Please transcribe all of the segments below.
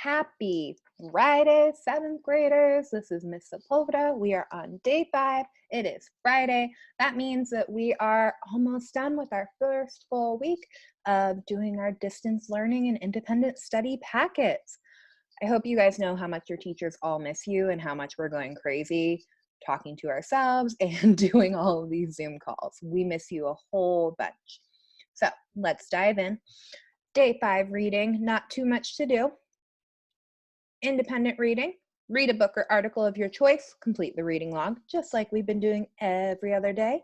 Happy Friday, seventh graders. This is Miss Sepulveda. We are on day 5. It is Friday. That means that we are almost done with our first full week of doing our distance learning and independent study packets. I hope you guys know how much your teachers all miss you and how much we're going crazy talking to ourselves and doing all of these Zoom calls. We miss you a whole bunch. So let's dive in. Day 5 reading, not too much to do. Independent reading, read a book or article of your choice, complete the reading log, just like we've been doing every other day,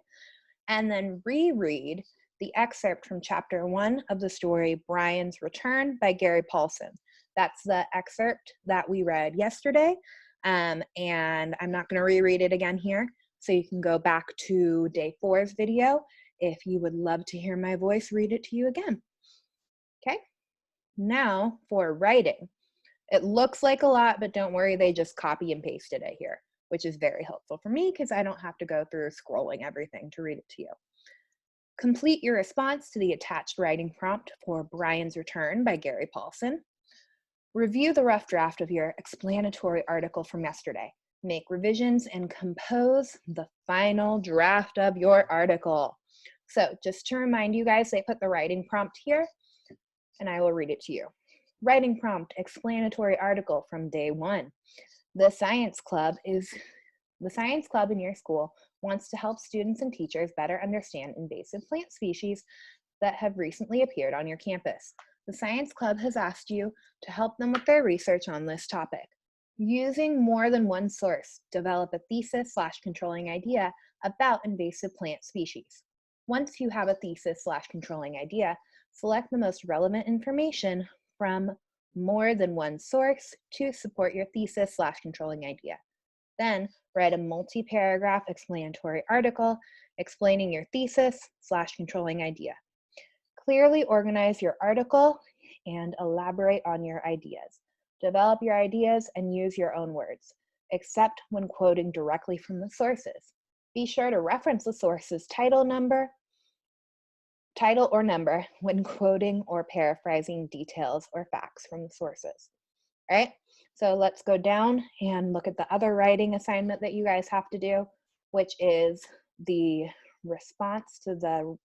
and then reread the excerpt from chapter 1 of the story Brian's Return by Gary Paulson. That's the excerpt that we read yesterday, and I'm not going to reread it again here, so you can go back to day 4's video if you would love to hear my voice read it to you again. Okay, now for writing. It looks like a lot, but don't worry, they just copy and pasted it here, which is very helpful for me because I don't have to go through scrolling everything to read it to you. Complete your response to the attached writing prompt for Brian's Return by Gary Paulson. Review the rough draft of your explanatory article from yesterday. Make revisions and compose the final draft of your article. So just to remind you guys, they put the writing prompt here, and I will read it to you. Writing prompt, explanatory article from day 1. The science club in your school wants to help students and teachers better understand invasive plant species that have recently appeared on your campus. The science club has asked you to help them with their research on this topic. Using more than one source, develop a thesis/controlling idea about invasive plant species. Once you have a thesis/controlling idea, select the most relevant information from more than one source to support your thesis/controlling idea. Then write a multi-paragraph explanatory article explaining your thesis/controlling idea. Clearly organize your article and elaborate on your ideas. Develop your ideas and use your own words, except when quoting directly from the sources. Be sure to reference the source's title or number when quoting or paraphrasing details or facts from the sources. All right, so let's go down and look at the other writing assignment that you guys have to do, which is the response to the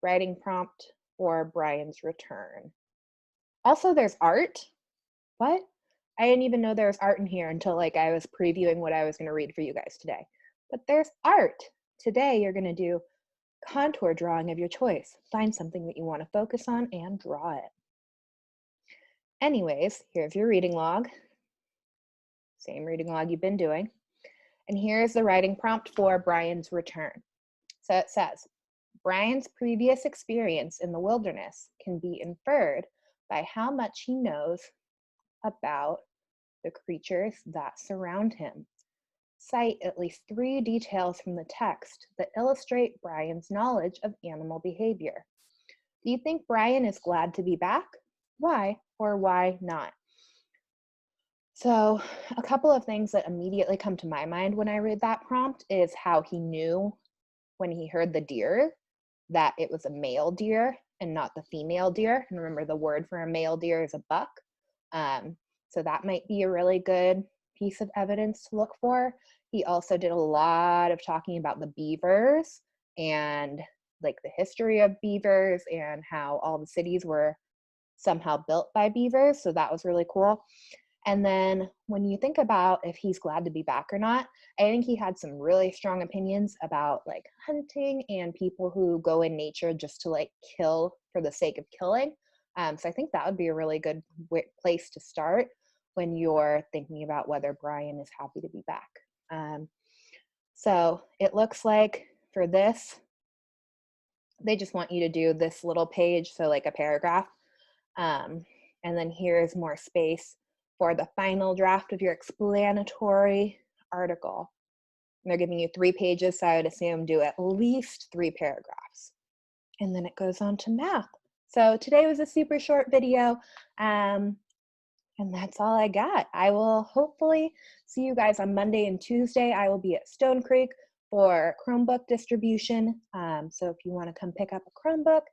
writing prompt for Brian's Return. Also, there's art. What? I didn't even know there was art in here until I was previewing what I was going to read for you guys today. But there's art. Today, you're going to do contour drawing of your choice. Find something that you want to focus on and draw it. Anyways, here's your reading log. Same reading log you've been doing. And here's the writing prompt for Brian's Return. So it says, Brian's previous experience in the wilderness can be inferred by how much he knows about the creatures that surround him. Cite at least 3 details from the text that illustrate Brian's knowledge of animal behavior. Do you think Brian is glad to be back? Why or why not? So a couple of things that immediately come to my mind when I read that prompt is how he knew when he heard the deer that it was a male deer and not the female deer. And remember, the word for a male deer is a buck. So that might be a really good piece of evidence to look for. He also did a lot of talking about the beavers and the history of beavers and how all the cities were somehow built by beavers. So that was really cool. And then when you think about if he's glad to be back or not, I think he had some really strong opinions about hunting and people who go in nature just to kill for the sake of killing. So I think that would be a really good place to start when you're thinking about whether Brian is happy to be back. So it looks like for this, they just want you to do this little page, so a paragraph. And then here's more space for the final draft of your explanatory article. And they're giving you 3 pages, so I would assume do at least 3 paragraphs. And then it goes on to math. So today was a super short video, and that's all I got. I will hopefully see you guys on Monday and Tuesday. I will be at Stone Creek for Chromebook distribution. So if you want to come pick up a Chromebook,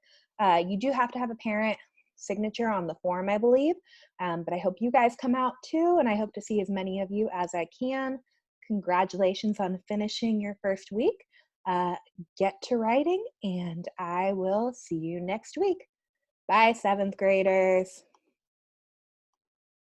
you do have to have a parent. signature on the form, I believe. But I hope you guys come out too, and I hope to see as many of you as I can. Congratulations on finishing your first week. Get to writing, and I will see you next week. Bye, 7th graders.